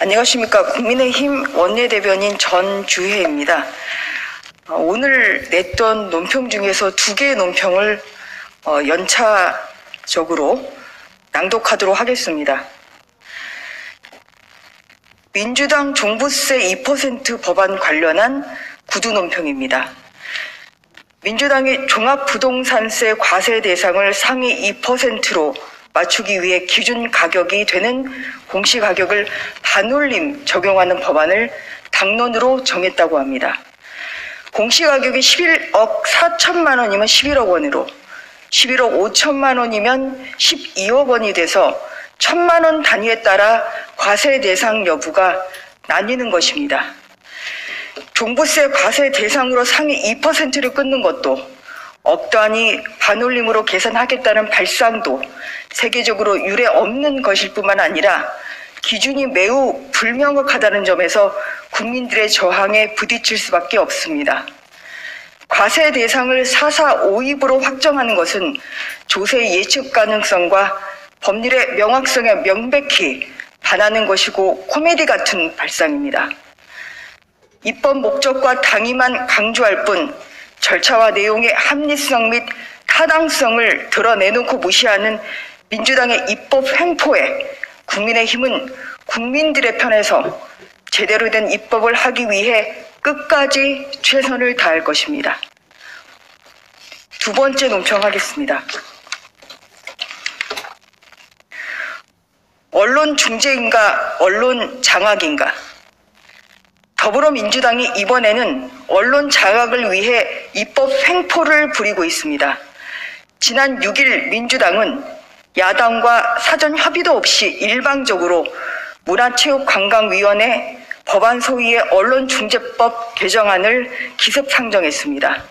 안녕하십니까. 국민의힘 원내대변인 전주혜입니다. 오늘 냈던 논평 중에서 2개의 논평을 연차적으로 낭독하도록 하겠습니다. 민주당 종부세 2% 법안 관련한 구두 논평입니다. 민주당이 종합부동산세 과세 대상을 상위 2%로 맞추기 위해 기준 가격이 되는 공시가격을 반올림 적용하는 법안을 당론으로 정했다고 합니다. 공시가격이 11억 4천만 원이면 11억 원으로, 11억 5천만 원이면 12억 원이 돼서 1,000만 원 단위에 따라 과세 대상 여부가 나뉘는 것입니다. 종부세 과세 대상으로 상위 2%를 끊는 것도 억 단위 반올림으로 계산하겠다는 발상도 세계적으로 유례 없는 것일 뿐만 아니라 기준이 매우 불명확하다는 점에서 국민들의 저항에 부딪힐 수밖에 없습니다. 과세 대상을 4.4.5입으로 확정하는 것은 조세 예측 가능성과 법률의 명확성에 명백히 반하는 것이고 코미디 같은 발상입니다. 입법 목적과 당위만 강조할 뿐 절차와 내용의 합리성 및 타당성을 드러내놓고 무시하는 민주당의 입법 횡포에 국민의힘은 국민들의 편에서 제대로 된 입법을 하기 위해 끝까지 최선을 다할 것입니다. 2번째 논평하겠습니다. 언론 중재인가 언론 장악인가? 더불어민주당이 이번에는 언론 장악을 위해 입법 횡포를 부리고 있습니다. 지난 6일 민주당은 야당과 사전 협의도 없이 일방적으로 문화체육관광위원회 법안 소위의 언론중재법 개정안을 기습 상정했습니다.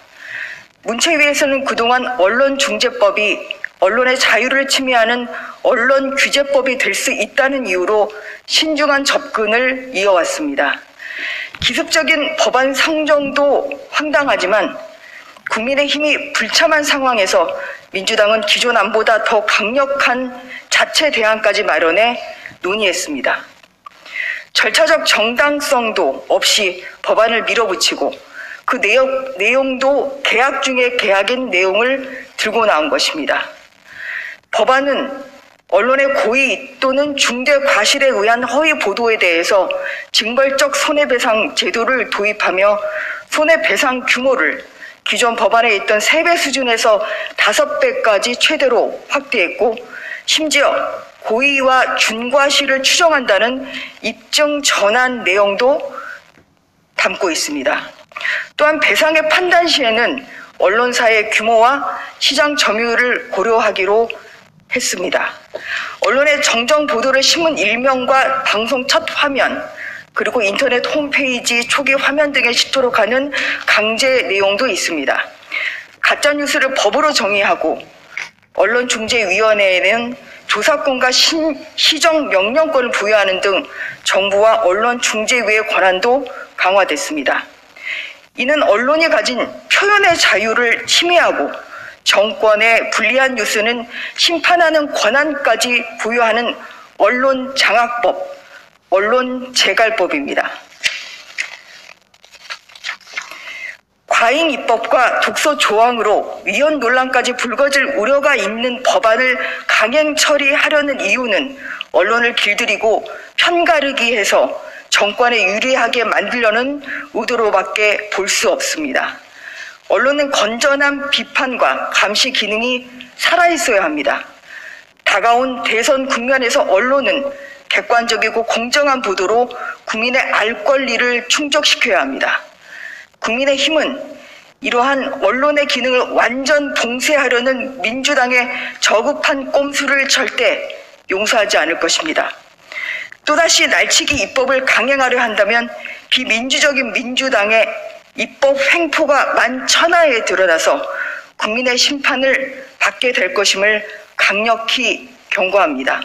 문체위에서는 그동안 언론중재법이 언론의 자유를 침해하는 언론규제법이 될 수 있다는 이유로 신중한 접근을 이어왔습니다. 기습적인 법안 상정도 황당하지만 국민의힘이 불참한 상황에서 민주당은 기존 안보다 더 강력한 자체 대안까지 마련해 논의했습니다. 절차적 정당성도 없이 법안을 밀어붙이고 그 내용도 계약 중에 계약인 내용을 들고 나온 것입니다. 법안은 언론의 고의 또는 중대 과실에 의한 허위 보도에 대해서 징벌적 손해배상 제도를 도입하며 손해배상 규모를 기존 법안에 있던 3배 수준에서 5배까지 최대로 확대했고 심지어 고의와 준과실을 추정한다는 입증 전환 내용도 담고 있습니다. 또한 배상의 판단 시에는 언론사의 규모와 시장 점유율을 고려하기로 했습니다. 언론의 정정 보도를 신문 일면과 방송 첫 화면 그리고 인터넷 홈페이지 초기 화면 등에 싣도록 하는 강제 내용도 있습니다. 가짜뉴스를 법으로 정의하고 언론중재위원회에는 조사권과 시정 명령권을 부여하는 등 정부와 언론중재위의 권한도 강화됐습니다. 이는 언론이 가진 표현의 자유를 침해하고 정권에 불리한 뉴스는 심판하는 권한까지 부여하는 언론장악법, 언론재갈법입니다. 과잉 입법과 독소 조항으로 위헌 논란까지 불거질 우려가 있는 법안을 강행 처리하려는 이유는 언론을 길들이고 편가르기 해서 정권에 유리하게 만들려는 의도로밖에 볼 수 없습니다. 언론은 건전한 비판과 감시 기능이 살아있어야 합니다. 다가온 대선 국면에서 언론은 객관적이고 공정한 보도로 국민의 알 권리를 충족시켜야 합니다. 국민의힘은 이러한 언론의 기능을 완전 봉쇄하려는 민주당의 저급한 꼼수를 절대 용서하지 않을 것입니다. 또다시 날치기 입법을 강행하려 한다면 비민주적인 민주당의 입법 횡포가 만천하에 드러나서 국민의 심판을 받게 될 것임을 강력히 경고합니다.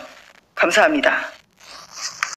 감사합니다.